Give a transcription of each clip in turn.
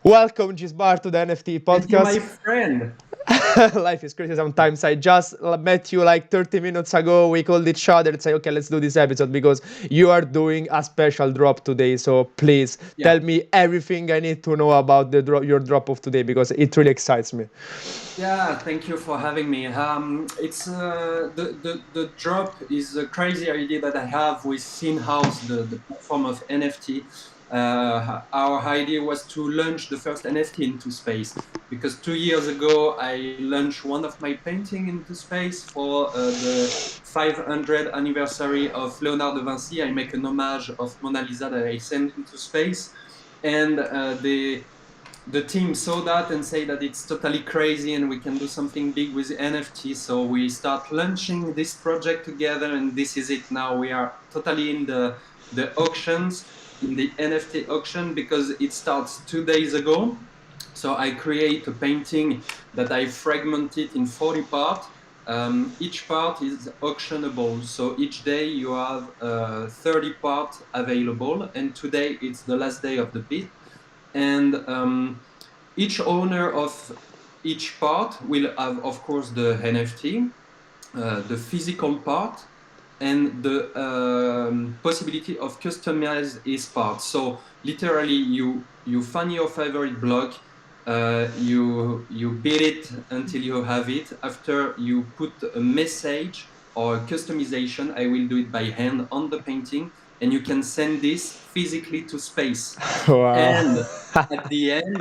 Welcome, Jisbar, to the NFT Thank you, my Podcast. friend. Life is crazy sometimes. I just met you like 30 minutes ago. We called each other and say, okay, let's do this episode because you are doing a special drop today. So please Yeah, tell me everything I need to know about your drop of today because it really excites me. yeah. Thank you for having me. It's the drop is a crazy idea that I have with Scene House, the platform of NFT. Our idea was to launch the first NFT into space because 2 years ago I launched one of my painting into space for the 500th anniversary of Leonardo da Vinci. I make an homage of Mona Lisa that I sent into space, and the team saw that and say that it's totally crazy and we can do something big with NFT. So we start launching this project together, and this is it now. We are totally in the auctions, in the NFT auction, because it starts 2 days ago. So I create a painting that I fragmented in 40 parts. Each part is auctionable. So each day you have 30 parts available, and today it's the last day of the bid, and each owner of each part will have, of course, the NFT, the physical part, and the possibility of customize his part. So literally, you find your favorite block, you bid it until you have it. After you put a message or a customization, I will do it by hand on the painting, and you can send this physically to space. Wow. And at the end,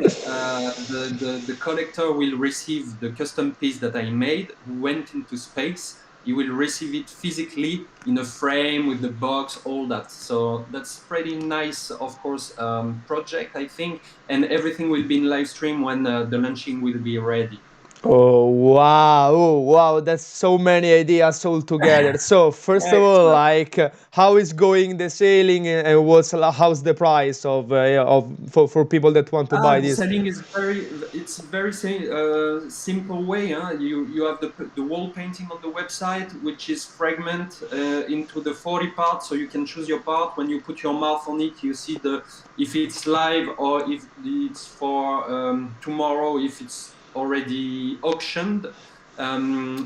the collector will receive the custom piece that I made, who went into space. You will receive it physically in a frame with the box, all that. So that's pretty nice, of course, project, I think. And everything will be in live stream when the launching will be ready. Oh wow, oh wow, that's so many ideas all together. So first of all, Excellent. how is going the selling and how's the price of for people that want to buy The this? selling is it's very simple way. Huh? You have the wall painting on the website, which is fragment into the 40 parts, so you can choose your part. When you put your mouth on it, you see the if it's live or if it's for tomorrow, if it's already auctioned.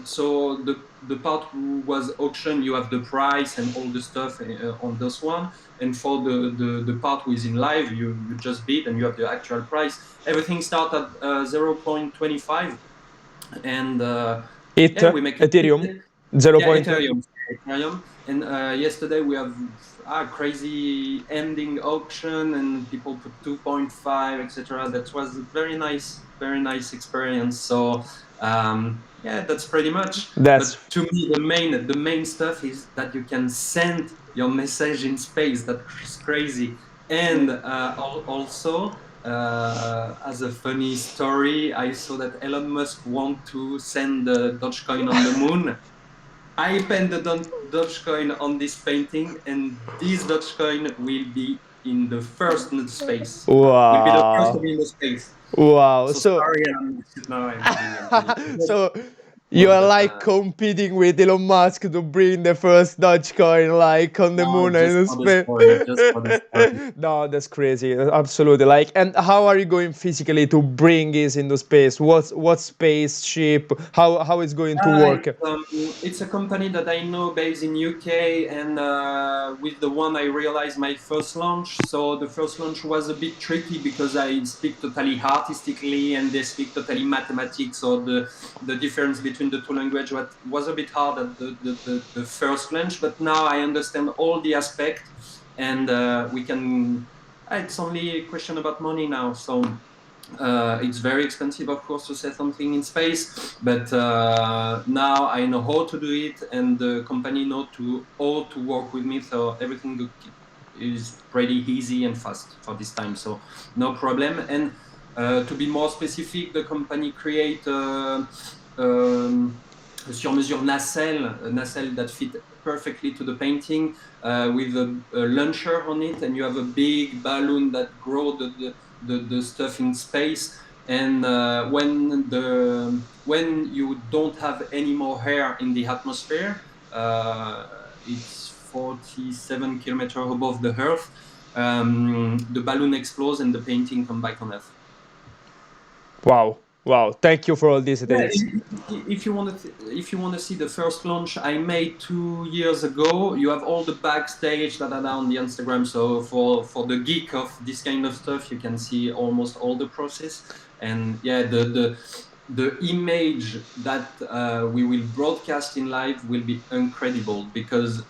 So the part who was auctioned, you have the price and all the stuff on this one. And for the part who is in live, you just bid and you have the actual price. Everything starts at 0.25, and It yeah, we make it. Ethereum 0. Yeah, Ethereum. Ethereum. And yesterday we have a crazy ending auction, and people put 2.5, etc. That was a very nice experience. So yeah, that's pretty much. That's But to me, the main stuff is that you can send your message in space. That's crazy. And also, as a funny story, I saw that Elon Musk want to send the Dogecoin on the moon. I paint the Dogecoin on this painting, and this Dogecoin will be in the first in the space. Will be the first to wow. be in the space. Wow. So So sorry, no, I'm kidding. I'm kidding. so you are But like competing with Elon Musk to bring the first Dogecoin like on the no, moon just and in for the story. Just for the story. space. No, that's crazy. Absolutely. Like, and how are you going physically to bring this into space? What spaceship? How is going to Uh, work? it's, um, it's a company that I know based in UK, and with the one I realized my first launch. So the first launch was a bit tricky because I speak totally artistically and they speak totally mathematics. So the difference between the two languages was a bit hard at the first launch. But now I understand all the aspects, and we can. It's only a question about money now. So it's very expensive, of course, to set something in space, but now I know how to do it, and the company know to all to work with me, so everything is pretty easy and fast for this time. So no problem. And to be more specific, the company create a sur-mesure nacelle, a nacelle that fit perfectly to the painting with a launcher on it, and you have a big balloon that grow the stuff in space. And when you don't have any more air in the atmosphere, it's 47 kilometers above the Earth. The balloon explodes and the painting come back on Earth. Wow. Wow. Thank you for all these Yeah, details. if you want to, if you want to see the first launch I made 2 years ago, you have all the backstage that are on the Instagram. So for the geek of this kind of stuff, you can see almost all the process. And yeah, the image that we will broadcast in live will be incredible because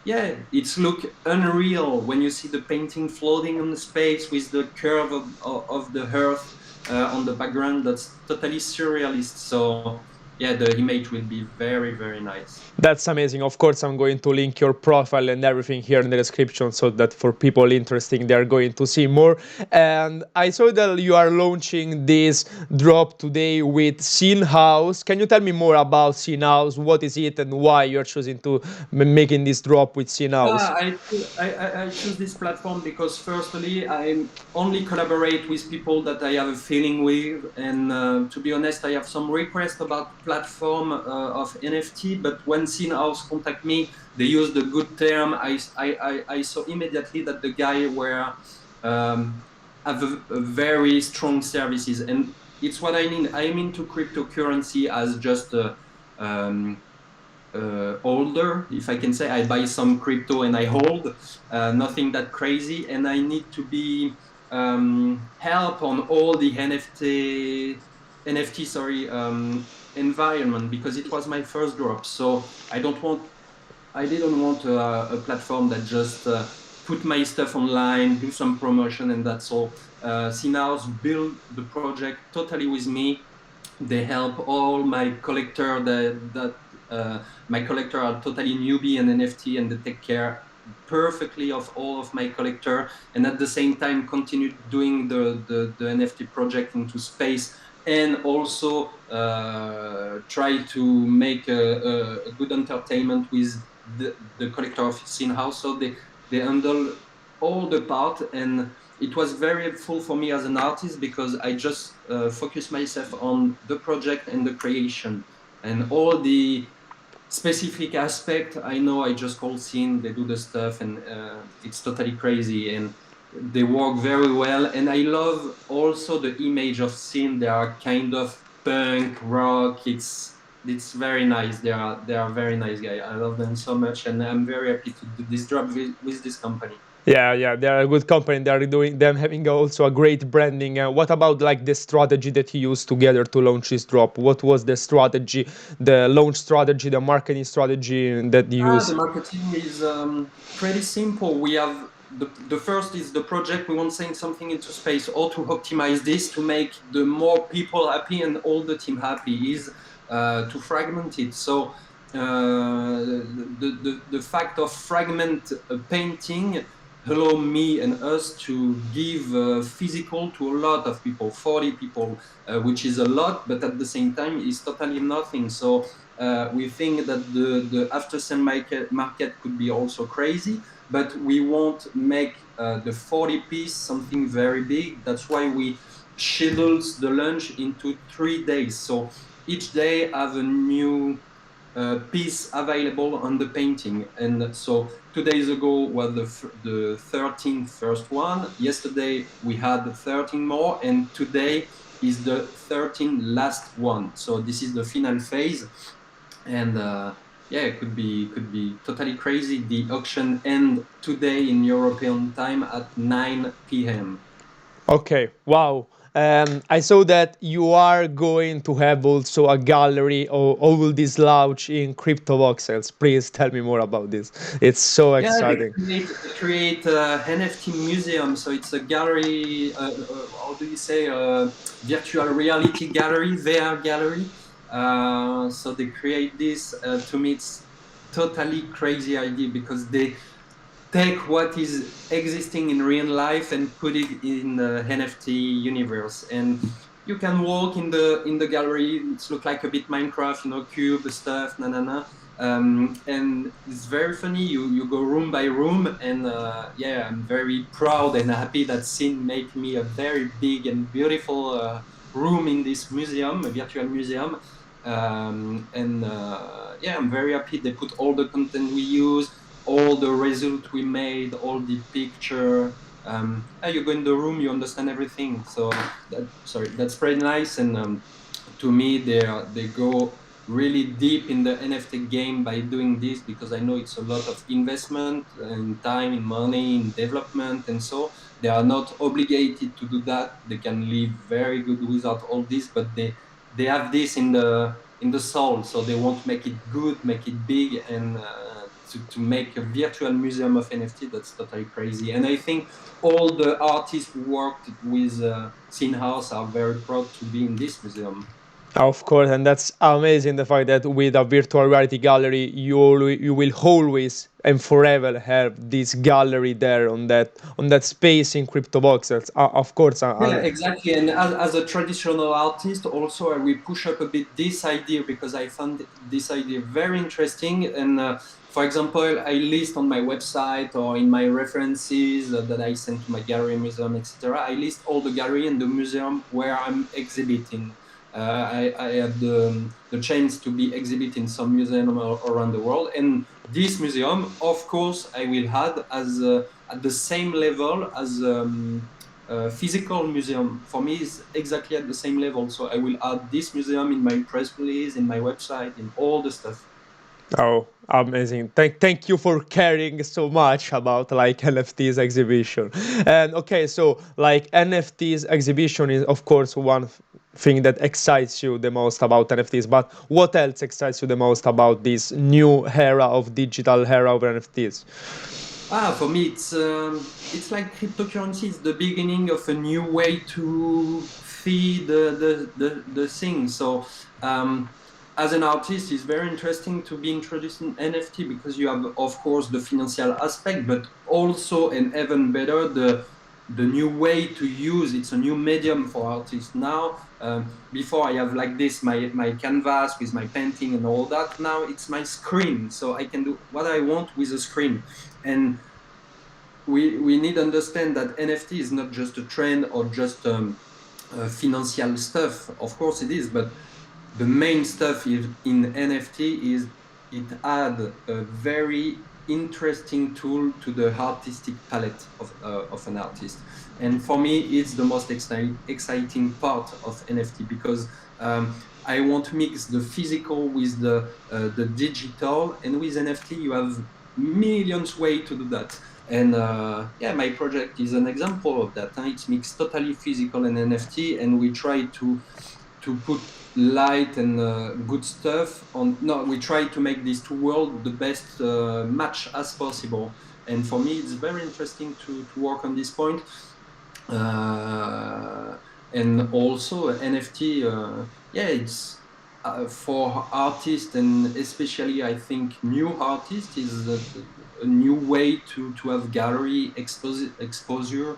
yeah, it's look unreal when you see the painting floating on the space with the curve of the earth on the background. That's totally surrealist. So yeah, the image will be very, very nice. That's amazing. Of course, I'm going to link your profile and everything here in the description so that for people interested, they are going to see more. And I saw that you are launching this drop today with Scene House. Can you tell me more about Scene House? What is it and why you're choosing to making this drop with Scene House? I choose this platform because firstly, I only collaborate with people that I have a feeling with, and to be honest, I have some requests about platform of NFT. But when Scene House contact me, they used a good term. I saw immediately that the guy were have a very strong services, and it's what I mean. I'm into cryptocurrency as just a holder, if I can say. I buy some crypto and I hold, nothing that crazy, and I need to be help on all the NFT, sorry, environment because it was my first drop. So I didn't want a platform that just put my stuff online, do some promotion, and that's all. Sinaus build the project totally with me. They help all my collector my collector are totally newbie in NFT, and they take care perfectly of all of my collector, and at the same time continue doing the NFT project into space, and also try to make a good entertainment with the collector of Scene House. So they handle all the part, and it was very helpful for me as an artist because I just focus myself on the project and the creation, and all the specific aspect. I know I just call Scene, they do the stuff, and it's totally crazy, and they work very well. And I love also the image of Scene. They are kind of punk rock. It's very nice. They are very nice guy. I love them so much, and I'm very happy to do this job with this company. Yeah, yeah, they are a good company. They are doing them having also a great branding. What about like the strategy that you used together to launch this drop? What was the strategy, the launch strategy, the marketing strategy that you The used? marketing is pretty simple. We have the first is the project. We want to send something into space, or to optimize this to make the more people happy and all the team happy is to fragment it. So the fact of fragment painting allow me and us to give physical to a lot of people, 40 people, which is a lot, but at the same time is totally nothing. So we think that the after sale market could be also crazy, but we won't make the 40 piece something very big. That's why we scheduled the launch into 3 days. So each day have a new piece available on the painting. And so 2 days ago was the 13th first one. Yesterday we had 13 more, and today is the 13th last one. So this is the final phase, and yeah, it could be totally crazy. The auction end today in European time at 9 p.m. Okay, wow. I saw that you are going to have also a gallery or all this launch in crypto voxels. Please tell me more about this. It's so Yeah, exciting. they create NFT museum. So it's a gallery. How do you say? Virtual reality gallery, VR gallery. So they create this. To me, it's totally crazy idea because they take what is existing in real life and put it in the NFT universe. And you can walk in the gallery. It's look like a bit Minecraft, cube stuff, na na na. And it's very funny. You go room by room, and yeah, I'm very proud and happy that Sin make me a very big and beautiful room in this museum, a virtual museum. And yeah, I'm very happy they put all the content we use, all the result we made, all the picture. You go in the room, you understand everything. So that's pretty nice. And to me, they go really deep in the NFT game by doing this, because I know it's a lot of investment in time, in money, in development, and so they are not obligated to do that. They can live very good without all this, but they have this in the soul, so they want to make it good, make it big, and to make a virtual museum of NFT. That's totally crazy. And I think all the artists who worked with Sin House are very proud to be in this museum. Of course, and that's amazing the fact that with a virtual reality gallery, you will always and forever have this gallery there on that space in CryptoBox. That's, of course, Yeah, exactly. And as a traditional artist, also I will push up a bit this idea, because I found this idea very interesting. And for example, I list on my website or in my references that I send to my gallery, museum, etc. I list all the gallery and the museum where I'm exhibiting. I have the chance to be exhibiting some museum around the world, and this museum, of course, I will add as at the same level as. Physical museum for me is exactly at the same level. So I will add this museum in my press release, in my website, in all the stuff. oh, amazing. Thank you for caring so much about like NFTs exhibition. And okay, so like NFTs exhibition is of course one thing that excites you the most about NFTs, but what else excites you the most about this new era of digital era of NFTs? For me, it's like cryptocurrency. It's the beginning of a new way to feed the thing. So as an artist, it's very interesting to be introduced in NFT, because you have, of course, the financial aspect, but also, and even better, the new way to use. It's a new medium for artists now. Before I have like this my canvas with my painting and all that. Now it's my screen, so I can do what I want with a screen. And we need to understand that NFT is not just a trend or just financial stuff. Of course it is, but the main stuff in NFT is it add a very interesting tool to the artistic palette of an artist. And for me, it's the most exciting part of NFT, because I want to mix the physical with the digital, and with NFT you have millions way to do that. And yeah, my project is an example of that. It's mixed totally physical and NFT, and we try to put light and good stuff on. No, we try to make these two worlds the best match as possible. And for me, it's very interesting to work on this point. Uh, and also NFT, yeah, it's for artists, and especially I think new artists, is a new way to have gallery exposure,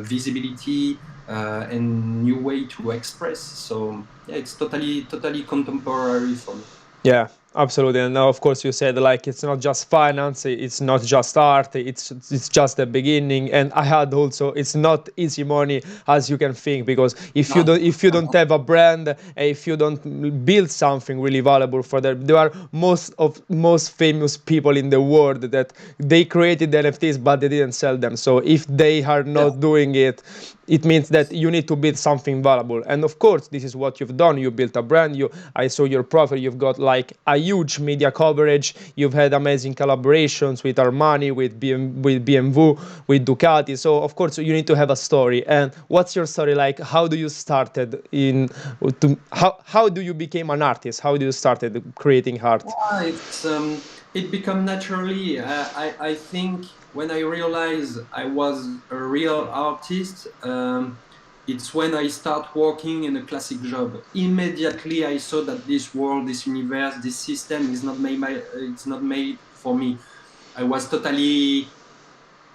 visibility, and new way to express. So yeah, it's totally contemporary for me. Yeah, absolutely. And now, of course, you said like it's not just finance, it's not just art, it's just the beginning. And I had also it's not easy money as you can think, because No. if you don't have a brand, if you don't build something really valuable for them, there are most famous people in the world that they created the NFTs but they didn't sell them. So if they are Yeah. not doing it, it means that you need to build something valuable. And of course, this is what you've done. You built a brand. I saw your profile. You've got like a huge media coverage. You've had amazing collaborations with Armani, with BMW, with Ducati. So of course, you need to have a story. And what's your story like? How do you started in? How do you became an artist? How do you started creating art? It become naturally. I think when I realized I was a real artist, it's when I start working in a classic job. Immediately, I saw that this world, this universe, this system is not made. It's not made for me. I was totally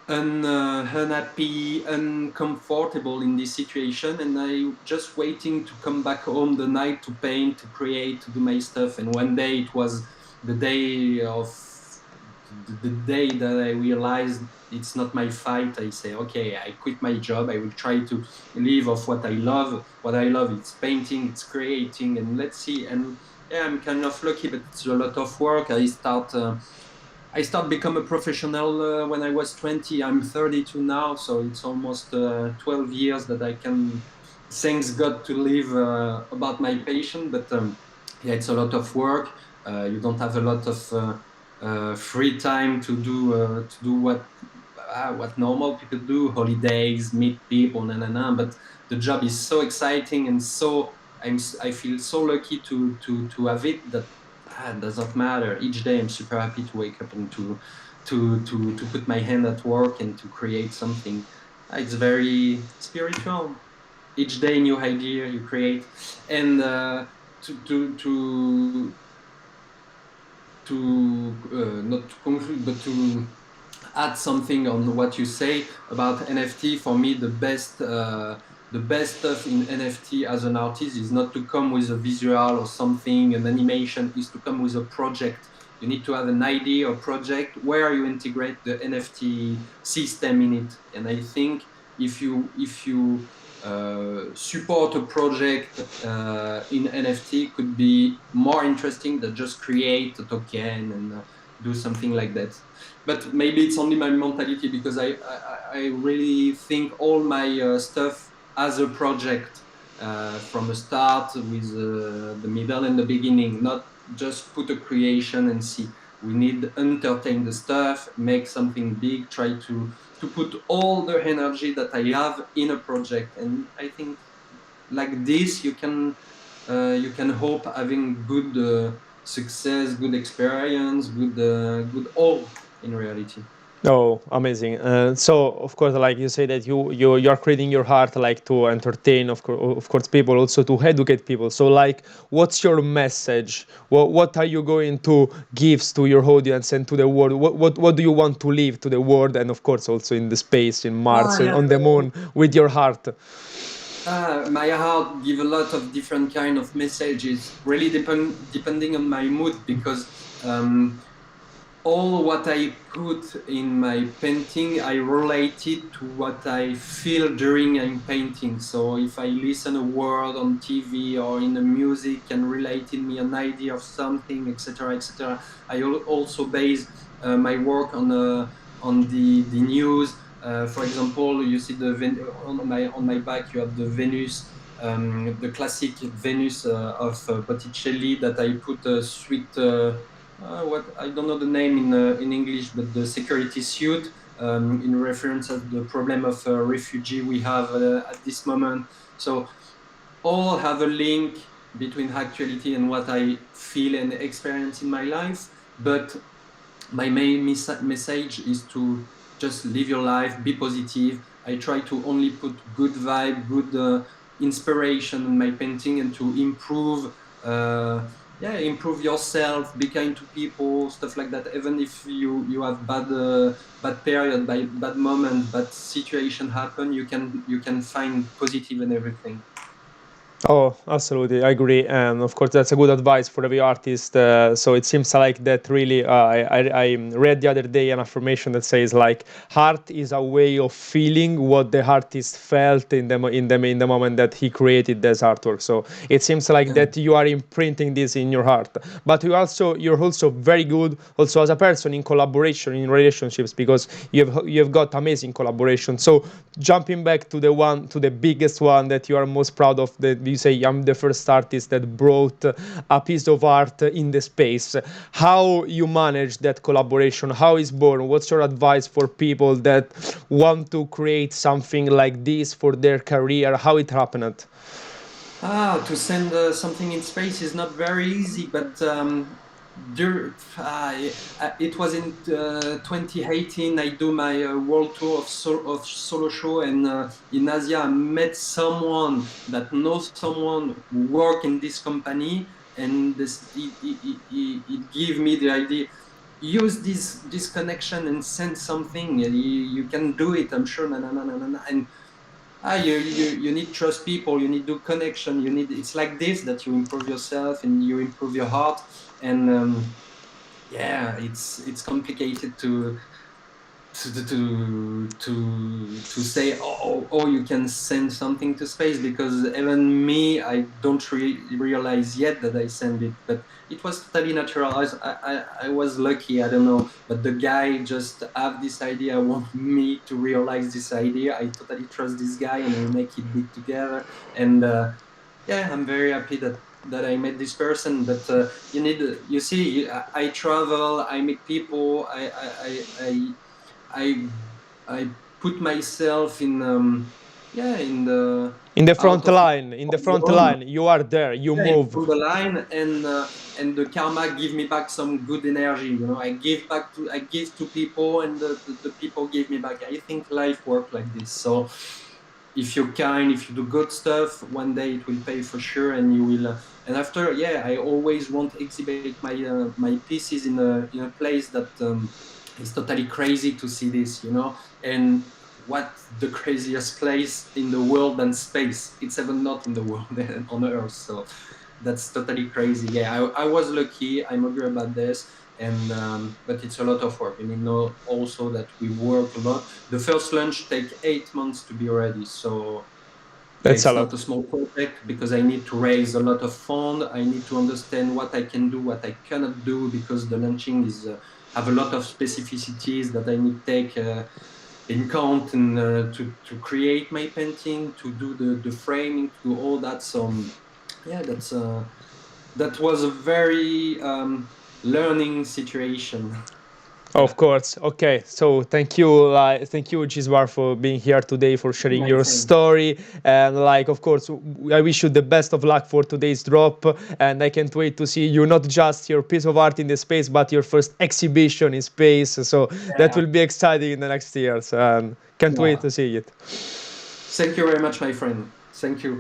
unhappy, uncomfortable in this situation, and I just waiting to come back home the night to paint, to create, to do my stuff. And one day it was the day of the day that I realized it's not my fight. I say, okay, I quit my job. I will try to live of what I love. What I love, it's painting, it's creating, and let's see. And yeah, I'm kind of lucky, but it's a lot of work. I start. I start become a professional when I was 20. I'm 32 now, so it's almost 12 years that I can, thanks God, to live about my passion. But yeah, it's a lot of work. You don't have a lot of free time to do what normal people do, holidays, meet people, But the job is so exciting, and so I feel so lucky to have it that it doesn't matter. Each day I'm super happy to wake up and to put my hand at work and to create something. It's very spiritual. Each day new idea you create, and to not to conclude, but to add something on what you say about NFT. For me, the best stuff in NFT as an artist is not to come with a visual or something, an animation, is to come with a project. You need to have an idea or project where you integrate the NFT system in it. And I think if you support a project in NFT, could be more interesting than just create a token and do something like that. But maybe it's only my mentality, because I really think all my stuff as a project from the start, with the middle and the beginning, not just put a creation and see. We need to entertain the stuff, make something big, try to put all the energy that I have in a project. And I think like this you can hope having good success, good experience, good all in reality. Oh, amazing! So, of course, like you say that you're creating your heart like to entertain, of course, people, also to educate people. So, like, what's your message? What are you going to give to your audience and to the world? What do you want to leave to the world, and of course, also in the space, in Mars, and Yeah. on the moon with your heart? My heart give a lot of different kind of messages, really depending on my mood, because all what I put in my painting, I relate it to what I feel during I'm painting. So if I listen a word on TV or in the music and relate in me an idea of something, etc., etc., I also base my work on the news. For example, you see on my back, you have the Venus, the classic Venus of Botticelli, that I put a sweet. What I don't know the name in English, but the security suit, in reference to the problem of refugee we have at this moment. So all have a link between actuality and what I feel and experience in my life. But my main message is to just live your life, be positive. I try to only put good vibe, good inspiration in my painting, and to improve. Yeah, improve yourself, be kind to people, stuff like that. Even if you have bad period, bad moment, bad situation happen, you can find positive in everything. Oh, absolutely, I agree, and of course that's a good advice for every artist. So it seems like that really. I read the other day an affirmation that says like art is a way of feeling what the artist felt in the moment that he created this artwork. So it seems like Yeah. that you are imprinting this in your heart, but you're also very good also as a person in collaboration in relationships because you've got amazing collaboration. So jumping back to the biggest one that you are most proud of, that you say I'm the first artist that brought a piece of art in the space. How you manage that collaboration? How is born? What's your advice for people that want to create something like this for their career? How it happened? To send something in space is not very easy, but it was in 2018. I do my world tour of solo show, and in Asia, I met someone that knows someone who work in this company, and it gave me the idea. Use this connection and send something. You can do it. I'm sure. Na, na, na, na, na, na. And you need trust people, you need do connection, you need, it's like this that you improve yourself and you improve your heart. And yeah, it's complicated to say, oh, you can send something to space, because even me, I don't realize yet that I send it, but it was totally natural. I was lucky, I don't know, but the guy just have this idea, want me to realize this idea. I totally trust this guy, and we make it big together. And yeah, I'm very happy that I met this person. But you need, you see, I travel, I meet people, I I put myself in, yeah, in the In the out front of line, in the my front zone, line, you are there, you yeah, in move. on the line. And the karma give me back some good energy. I give to people, and the people give me back. I think life works like this. So if you're kind, if you do good stuff, one day it will pay for sure, and you will. And after, yeah, I always want to exhibit my pieces in a place that is totally crazy to see this, And what the craziest place in the world than space? It's even not in the world on Earth. So that's totally crazy. Yeah, I was lucky. I'm agree about this. And but it's a lot of work. And also that we work a lot. The first launch take 8 months to be ready. So yeah, That's a it's lot. not a small project, because I need to raise a lot of fund. I need to understand what I can do, what I cannot do, because the launching is have a lot of specificities that I need to take in count, and to create my painting, to do the framing, to do all that. So yeah, that was a very learning situation. Of Yeah, course. Okay. So thank you, Jisbar, for being here today, for sharing my your friend. story, and of course, I wish you the best of luck for today's drop, and I can't wait to see you, not just your piece of art in the space, but your first exhibition in space. So that Yeah, will be exciting in the next years, and can't wait yeah. to see it. Thank you very much, my friend. Thank you.